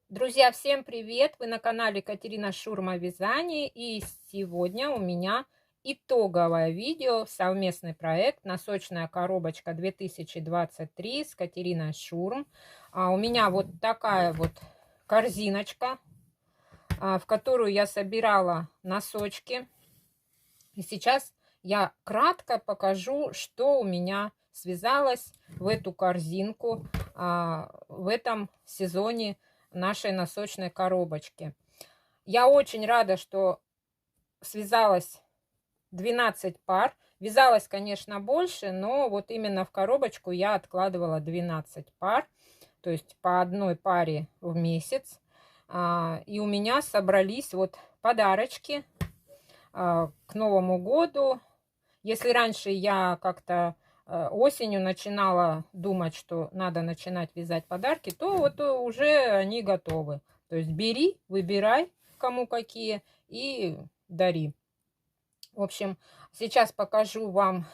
Друзья, всем привет! Вы на канале Катерина Шурма Вязание, и сегодня у меня итоговое видео, совместный проект «Носочная коробочка 2023» с Катериной Шурм. У меня вот такая вот корзиночка, в которую я собирала носочки. И сейчас я кратко покажу, что у меня связалось в эту корзинку в этом сезоне нашей носочной коробочки. Я очень рада, что связалось 12 пар. Вязалось, конечно, больше, но вот именно в коробочку я откладывала 12 пар, то есть по одной паре в месяц. И у меня собрались вот подарочки к Новому году. Если раньше я как-то осенью начинала думать, что надо начинать вязать подарки, то вот уже они готовы. То есть бери, выбирай, кому какие, и дари. В общем, сейчас покажу вам,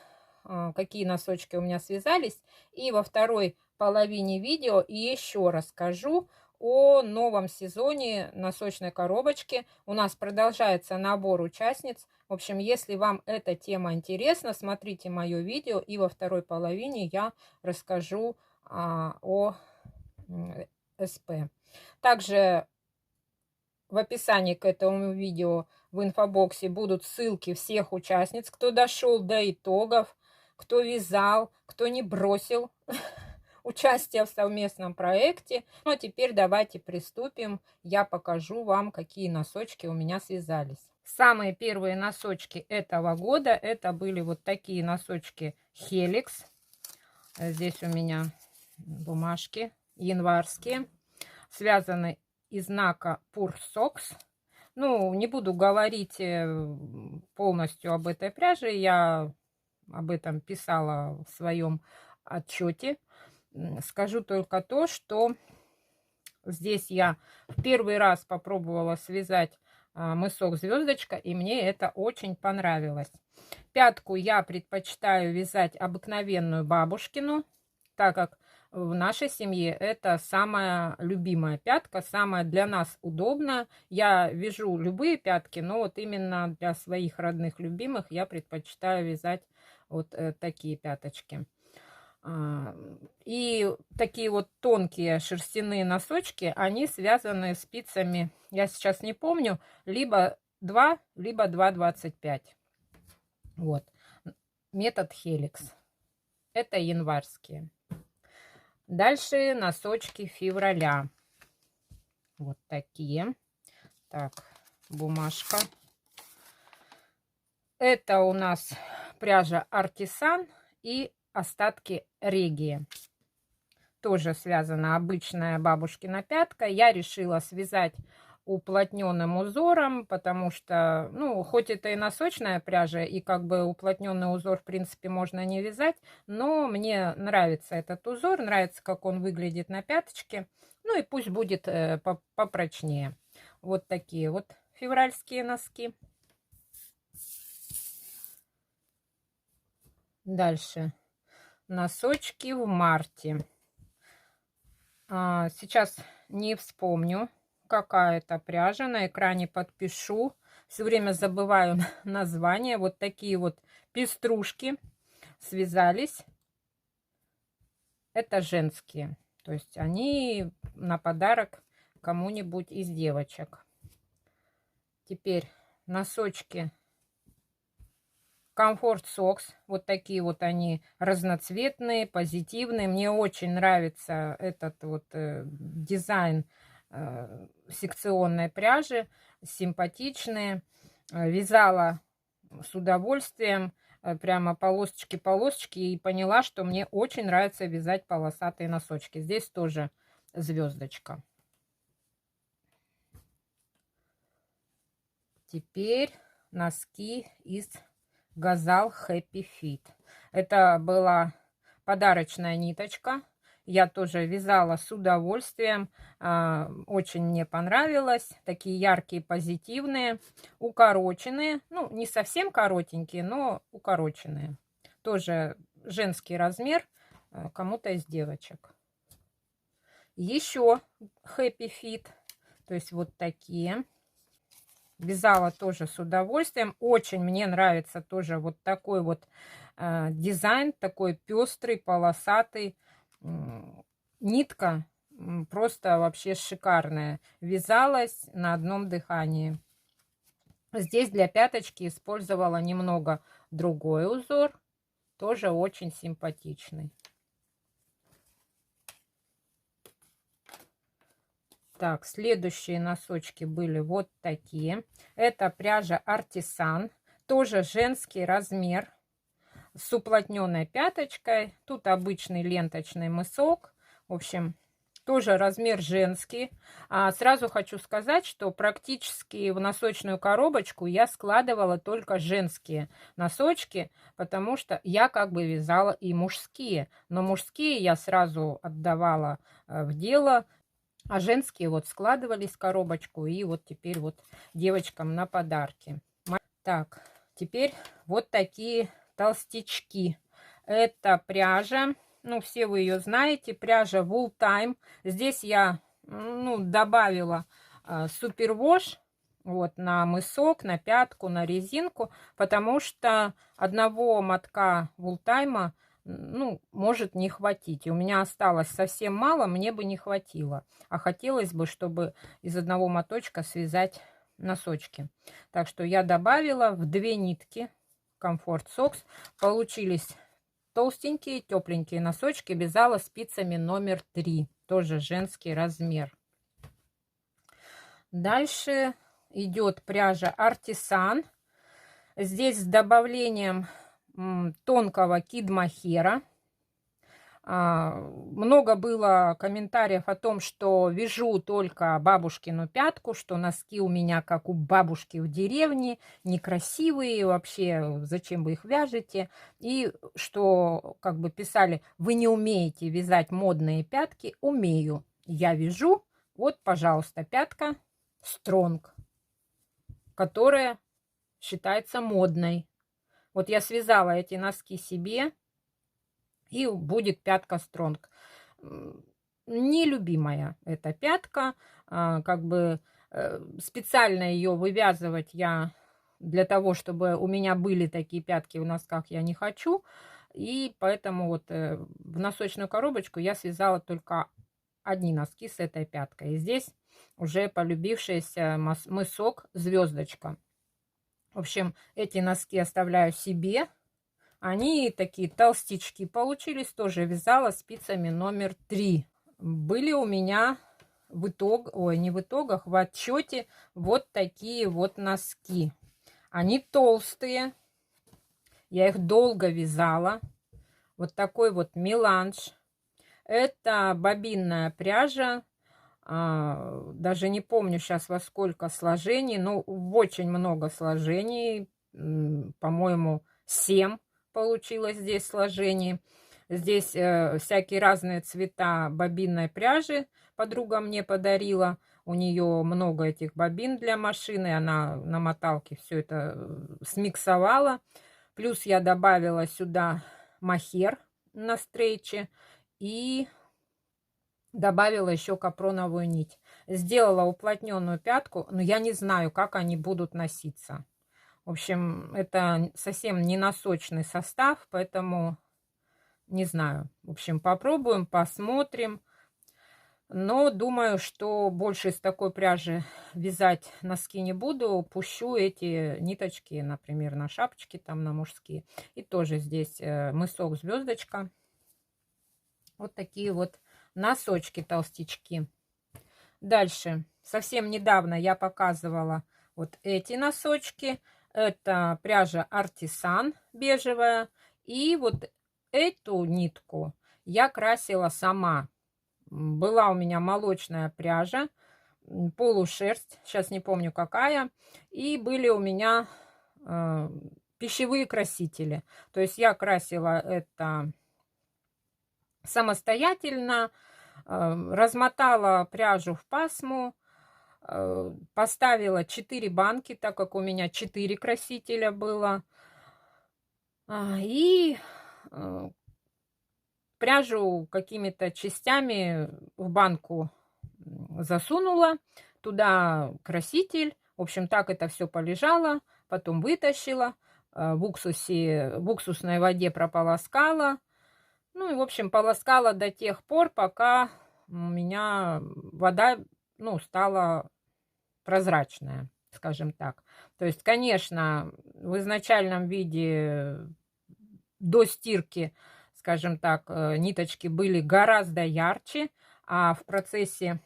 какие носочки у меня связались. И во второй половине видео еще расскажу о новом сезоне носочной коробочки. У нас продолжается набор участниц. В общем, если вам эта тема интересна, смотрите мое видео, и во второй половине я расскажу о СП. Также в описании к этому видео в инфобоксе будут ссылки всех участниц, кто дошел до итогов, кто вязал, кто не бросил участие в совместном проекте. Ну а теперь давайте приступим. Я покажу вам, какие носочки у меня связались. Самые первые носочки этого года это были вот такие носочки Helix. Здесь у меня бумажки январские, связаны из знака Pure Socks. Ну, не буду говорить полностью об этой пряже, я об этом писала в своем отчете. Скажу только то, что здесь я в первый раз попробовала связать мысок звездочка, и мне это очень понравилось. Пятку я предпочитаю вязать обыкновенную бабушкину, так как в нашей семье это самая любимая пятка, самая для нас удобная. Я вяжу любые пятки, но вот именно для своих родных любимых я предпочитаю вязать вот такие пяточки. И такие вот тонкие шерстяные носочки, они связаны спицами, я сейчас не помню, либо 2, либо 2,25. Вот. Метод Helix. Это январские. Дальше носочки февраля. Вот такие. Так, бумажка. Это у нас пряжа Артисан и остатки Регии. Тоже связана обычная бабушкина пятка. Я решила связать уплотненным узором, потому что, ну, хоть это и носочная пряжа, и как бы уплотненный узор, в принципе, можно не вязать, но мне нравится этот узор, нравится, как он выглядит на пяточке. Ну и пусть будет попрочнее. Вот такие вот февральские носки. Дальше. Носочки в марте. Сейчас не вспомню, какая это пряжа. На экране подпишу. Все время забываю название. Вот такие вот пеструшки связались. Это женские. То есть они на подарок кому-нибудь из девочек. Теперь носочки Comfort Socks. Вот такие вот они разноцветные, позитивные. Мне очень нравится этот вот дизайн секционной пряжи. Симпатичные. Вязала с удовольствием. Прямо полосочки-полосочки. И поняла, что мне очень нравится вязать полосатые носочки. Здесь тоже звездочка. Теперь носки из Газал Happy Fit. Это была подарочная ниточка. Я тоже вязала с удовольствием. Очень мне понравилось. Такие яркие, позитивные. Укороченные. Ну, не совсем коротенькие, но укороченные. Тоже женский размер. Кому-то из девочек. Еще Happy Fit. То есть вот такие. Вязала тоже с удовольствием. Очень мне нравится тоже вот такой вот дизайн, такой пестрый, полосатый. Нитка просто вообще шикарная. Вязалась на одном дыхании. Здесь для пяточки использовала немного другой узор. Тоже очень симпатичный. Так, следующие носочки были вот такие. Это пряжа Артисан. Тоже женский размер. С уплотненной пяточкой. Тут обычный ленточный мысок. В общем, тоже размер женский. Сразу хочу сказать, что практически в носочную коробочку я складывала только женские носочки, потому что я как бы вязала и мужские. Но мужские я сразу отдавала в дело, а женские вот складывались в коробочку и вот теперь вот девочкам на подарки. Так, теперь вот такие толстячки. Это пряжа, ну все вы ее знаете, пряжа Wool Time. Здесь я добавила супервош вот на мысок, на пятку, на резинку, потому что одного мотка Wool Time может не хватить. И у меня осталось совсем мало, мне бы не хватило. А хотелось бы, чтобы из одного моточка связать носочки. Так что я добавила в 2 нитки Comfort Socks. Получились толстенькие, тепленькие носочки. Вязала спицами номер 3. Тоже женский размер. Дальше идет пряжа Артисан. Здесь с добавлением тонкого кид-мохера. Много было комментариев о том, что вяжу только бабушкину пятку, что носки у меня как у бабушки в деревне, некрасивые, вообще зачем вы их вяжете. И что как бы писали, вы не умеете вязать модные пятки. Умею, я вяжу. Вот, пожалуйста, пятка Стронг, которая считается модной. Вот я связала эти носки себе, и будет пятка Стронг. Нелюбимая эта пятка. Как бы специально ее вывязывать я для того, чтобы у меня были такие пятки в носках, я не хочу. И поэтому вот в носочную коробочку я связала только одни носки с этой пяткой. И здесь уже полюбившийся мысок звездочка. В общем, эти носки оставляю себе. Они такие толстички получились. Тоже вязала спицами номер 3. Были у меня в отчете вот такие вот носки. Они толстые. Я их долго вязала. Вот такой вот меланж. Это бобинная пряжа. Даже не помню сейчас во сколько сложений. Но в очень много сложений. По-моему, 7 получилось здесь сложений. Здесь всякие разные цвета бобинной пряжи подруга мне подарила. У нее много этих бобин для машины. Она на моталке все это смиксовала. Плюс я добавила сюда мохер на стрейче. И добавила еще капроновую нить. Сделала уплотненную пятку. Но я не знаю, как они будут носиться. В общем, это совсем не носочный состав, поэтому не знаю. В общем, попробуем, посмотрим. Но думаю, что больше из такой пряжи вязать носки не буду. Пущу эти ниточки, например, на шапочки, там на мужские. И тоже здесь мысок звездочка. Вот такие вот носочки толстячки. Дальше. Совсем недавно я показывала вот эти носочки. Это пряжа Артисан бежевая. И вот эту нитку я красила сама. Была у меня молочная пряжа, полушерсть, сейчас не помню какая. И были у меня пищевые красители. То есть я красила это самостоятельно, размотала пряжу в пасму. Поставила 4 банки, так как у меня 4 красителя было. И пряжу какими-то частями в банку засунула. туда краситель. В общем, так это все полежало, потом вытащила, в уксусной воде прополоскала. Ну и, в общем, полоскала до тех пор, пока у меня вода, ну, стала прозрачная, скажем так. То есть, конечно, в изначальном виде до стирки, скажем так, ниточки были гораздо ярче, а в процессе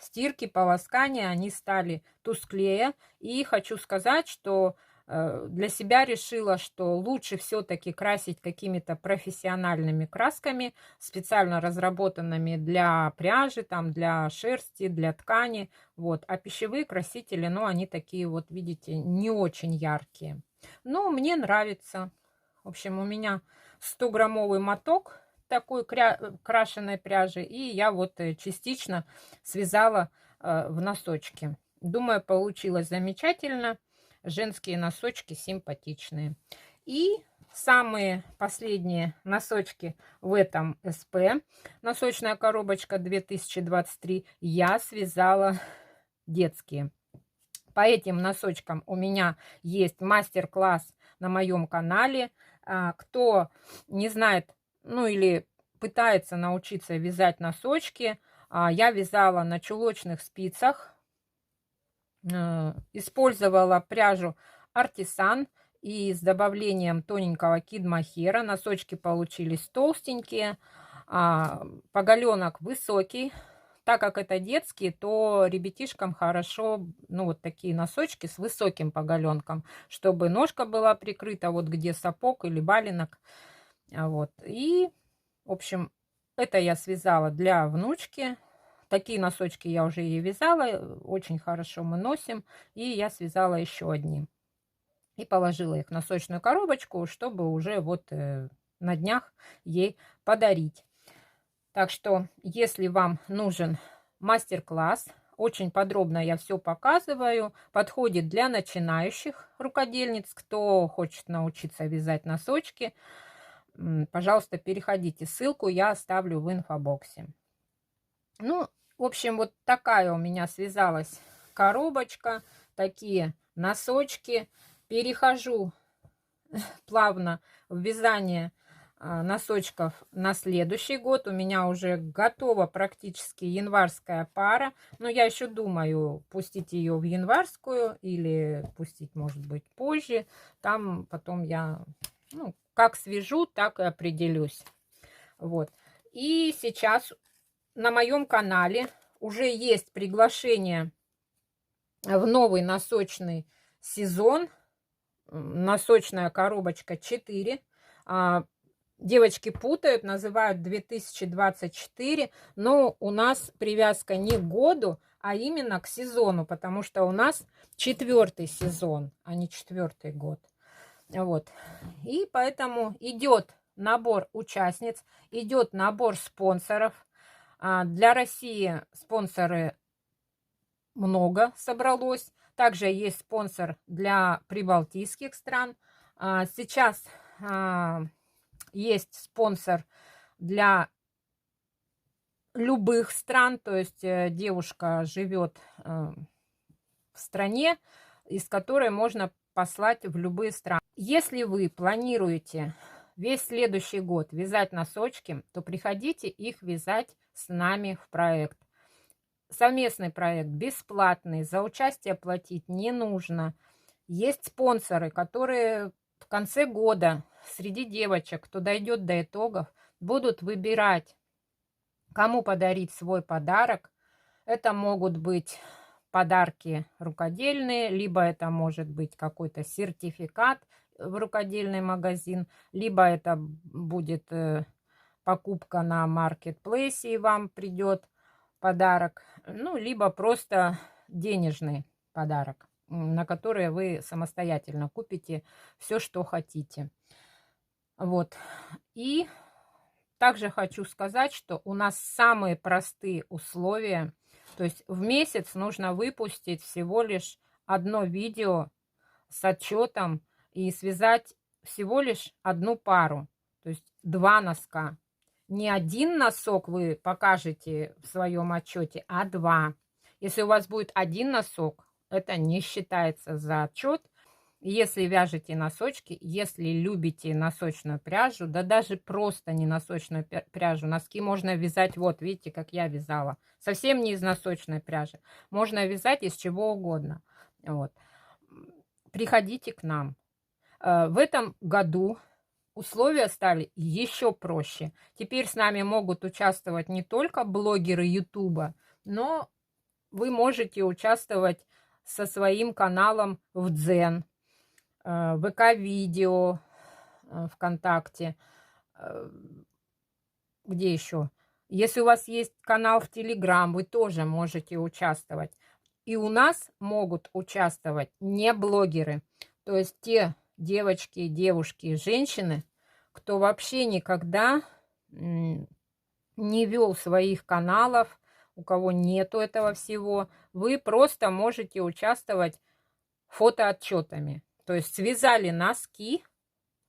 стирки, полоскания они стали тусклее. И хочу сказать, что для себя решила, что лучше все-таки красить какими-то профессиональными красками, специально разработанными для пряжи, там, для шерсти, для ткани. Вот. А пищевые красители, ну, они такие вот, видите, не очень яркие. Но мне нравится. В общем, у меня 100-граммовый моток такой крашеной пряжи, и я вот частично связала в носочки. Думаю, получилось замечательно. Женские носочки симпатичные. И самые последние носочки в этом СП, носочная коробочка 2023, я связала детские. По этим носочкам у меня есть мастер-класс на моем канале. Кто не знает, ну или пытается научиться вязать носочки, я вязала на чулочных спицах, использовала пряжу артисан и с добавлением тоненького кид-мохера. Носочки получились толстенькие, поголенок высокий. Так как это детские, то ребятишкам хорошо, ну, вот такие носочки с высоким поголенком, чтобы ножка была прикрыта, вот где сапог или валенок. Вот. И, в общем, это я связала для внучки. Такие носочки я уже ей вязала, очень хорошо мы носим. И я связала еще одни. И положила их в носочную коробочку, чтобы уже вот на днях ей подарить. Так что, если вам нужен мастер-класс, очень подробно я все показываю, подходит для начинающих рукодельниц, кто хочет научиться вязать носочки, пожалуйста, переходите, ссылку я оставлю в инфобоксе. Ну, в общем, вот такая у меня связалась коробочка, такие носочки. Перехожу плавно в вязание носочков на следующий год. У меня уже готова практически январская пара. Но я еще думаю, пустить ее в январскую или пустить, может быть, позже. Там потом я, ну, как свяжу, так и определюсь. Вот. И сейчас на моем канале уже есть приглашение в новый носочный сезон. Носочная коробочка 4. Девочки путают, называют 2024, но у нас привязка не к году, а именно к сезону, потому что у нас 4-й сезон, а не 4-й год. Вот. И поэтому идет набор участниц, идет набор спонсоров. Для России спонсоры много собралось. Также есть спонсор для прибалтийских стран. Сейчас есть спонсор для любых стран, то есть девушка живет в стране, из которой можно послать в любые страны. Если вы планируете весь следующий год вязать носочки, то приходите их вязать с нами в проект. Совместный проект бесплатный, за участие платить не нужно. Есть спонсоры, которые в конце года среди девочек, кто дойдет до итогов, будут выбирать, кому подарить свой подарок. Это могут быть подарки рукодельные, либо это может быть какой-то сертификат в рукодельный магазин, либо это будет покупка на маркетплейсе, и вам придет подарок, ну, либо просто денежный подарок, на который вы самостоятельно купите все, что хотите. Вот. И также хочу сказать, что у нас самые простые условия. То есть в месяц нужно выпустить всего лишь одно видео с отчетом и связать всего лишь одну пару. То есть 2 носка. Не один носок вы покажете в своем отчете, а 2. Если у вас будет один носок, это не считается за отчет. Если вяжете носочки, если любите носочную пряжу, да даже просто не носочную пряжу, носки можно вязать, вот видите, как я вязала, совсем не из носочной пряжи, можно вязать из чего угодно. Вот. Приходите к нам. В этом году условия стали еще проще. Теперь с нами могут участвовать не только блогеры Ютуба, но вы можете участвовать со своим каналом в Дзен, ВК-видео, ВКонтакте. Где еще? Если у вас есть канал в Телеграм, вы тоже можете участвовать. И у нас могут участвовать не блогеры, то есть те девочки, девушки, женщины, кто вообще никогда не вел своих каналов, у кого нету этого всего, вы просто можете участвовать фотоотчетами. То есть связали носки,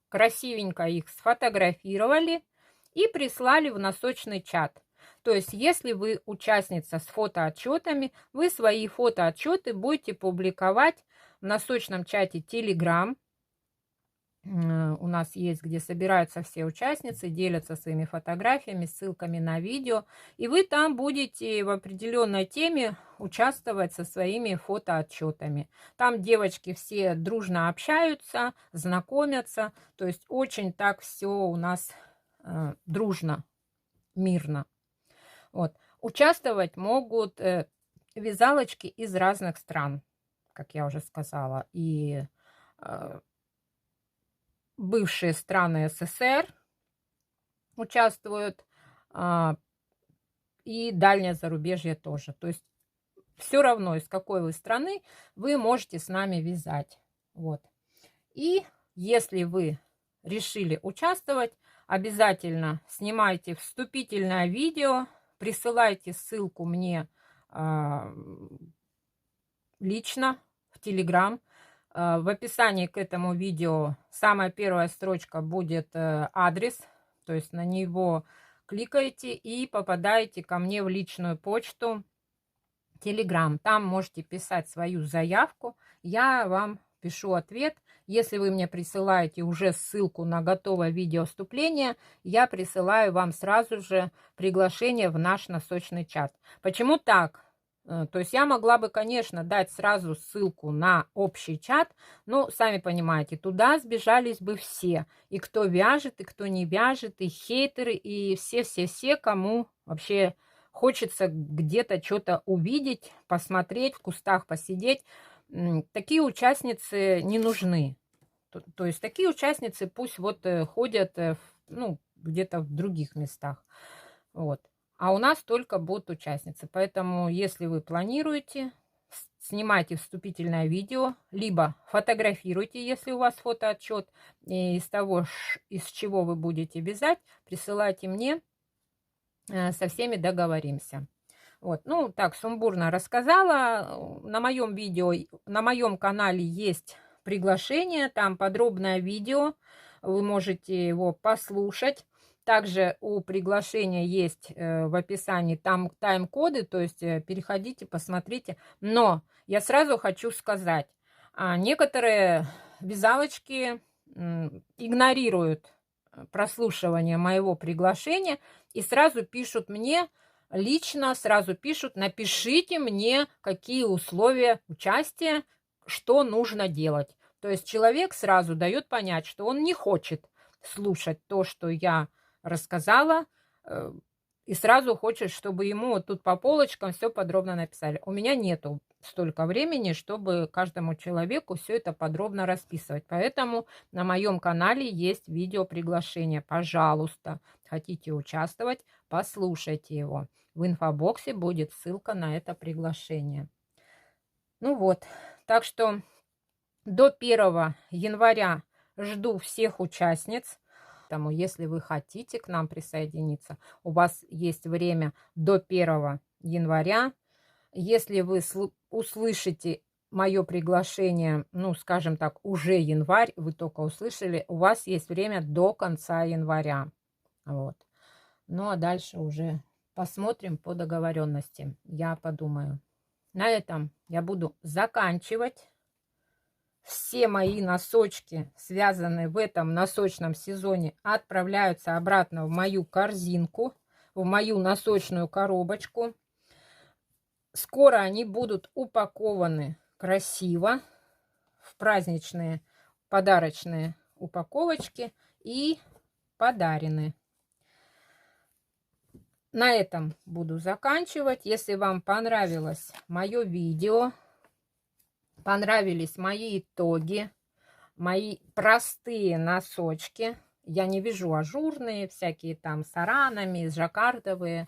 красивенько их сфотографировали и прислали в носочный чат. То есть если вы участница с фотоотчетами, вы свои фотоотчеты будете публиковать в носочном чате Telegram. У нас есть, где собираются все участницы, делятся своими фотографиями, ссылками на видео. И вы там будете в определенной теме участвовать со своими фотоотчетами. Там девочки все дружно общаются, знакомятся. То есть очень так все у нас дружно, мирно. Вот. Участвовать могут вязалочки из разных стран, как я уже сказала. И бывшие страны СССР участвуют, и дальнее зарубежье тоже. То есть все равно, из какой вы страны, вы можете с нами вязать. Вот. И если вы решили участвовать, обязательно снимайте вступительное видео, присылайте ссылку мне лично в Telegram. В описании к этому видео самая первая строчка будет адрес, то есть на него кликаете и попадаете ко мне в личную почту Telegram. Там можете писать свою заявку, я вам пишу ответ. Если вы мне присылаете уже ссылку на готовое видео вступление, я присылаю вам сразу же приглашение в наш носочный чат. Почему так? То есть я могла бы, конечно, дать сразу ссылку на общий чат, но, сами понимаете, туда сбежались бы все. И кто вяжет, и кто не вяжет, и хейтеры, и все-все-все, кому вообще хочется где-то что-то увидеть, посмотреть, в кустах посидеть. Такие участницы не нужны. То есть такие участницы пусть вот ходят ну, где-то в других местах. Вот. А у нас только будут участницы. Поэтому, если вы планируете, снимайте вступительное видео, либо фотографируйте, если у вас фотоотчет из того, из чего вы будете вязать, присылайте мне, со всеми договоримся. Вот, ну, так, сумбурно рассказала. На моем видео, на моем канале есть приглашение, там подробное видео, вы можете его послушать. Также у приглашения есть в описании там тайм-коды, то есть переходите, посмотрите. Но я сразу хочу сказать, некоторые вязалочки игнорируют прослушивание моего приглашения и сразу пишут мне лично, сразу пишут: напишите мне, какие условия участия, что нужно делать. То есть человек сразу дает понять, что он не хочет слушать то, что я рассказала, и сразу хочет, чтобы ему вот тут по полочкам все подробно написали. У меня нету столько времени, чтобы каждому человеку все это подробно расписывать. Поэтому на моем канале есть видео приглашение. Пожалуйста, хотите участвовать, послушайте его. В инфобоксе будет ссылка на это приглашение. Ну вот, так что до 1 января жду всех участниц. Поэтому, если вы хотите к нам присоединиться, у вас есть время до 1 января. Если вы услышите мое приглашение, ну, скажем так, уже январь, вы только услышали, у вас есть время до конца января. Вот. Ну, а дальше уже посмотрим по договоренности. Я подумаю. На этом я буду заканчивать. Все мои носочки, связанные в этом носочном сезоне, отправляются обратно в мою корзинку, в мою носочную коробочку. Скоро они будут упакованы красиво в праздничные подарочные упаковочки и подарены. На этом буду заканчивать. Если вам понравилось мое видео, понравились мои итоги, мои простые носочки, я не вяжу ажурные, всякие там с аранами, жаккардовые,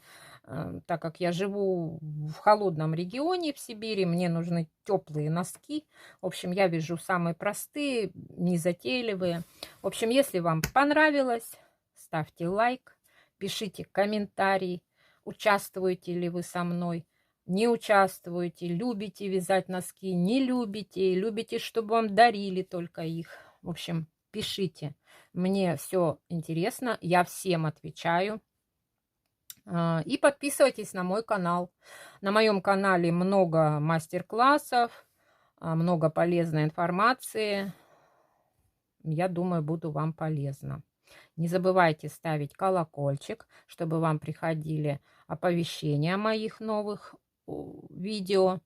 так как я живу в холодном регионе в Сибири, мне нужны теплые носки. В общем, я вяжу самые простые, незатейливые. В общем, если вам понравилось, ставьте лайк, пишите комментарий, участвуете ли вы со мной, не участвуете, любите вязать носки, не любите, любите, чтобы вам дарили только их. В общем, пишите. Мне все интересно, я всем отвечаю. И подписывайтесь на мой канал. На моем канале много мастер-классов, много полезной информации. Я думаю, буду вам полезна. Не забывайте ставить колокольчик, чтобы вам приходили оповещения о моих новых видео.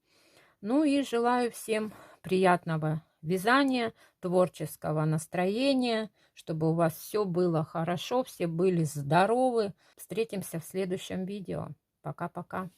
Ну и желаю всем приятного вязания, творческого настроения, чтобы у вас все было хорошо, все были здоровы. Встретимся в следующем видео. Пока-пока.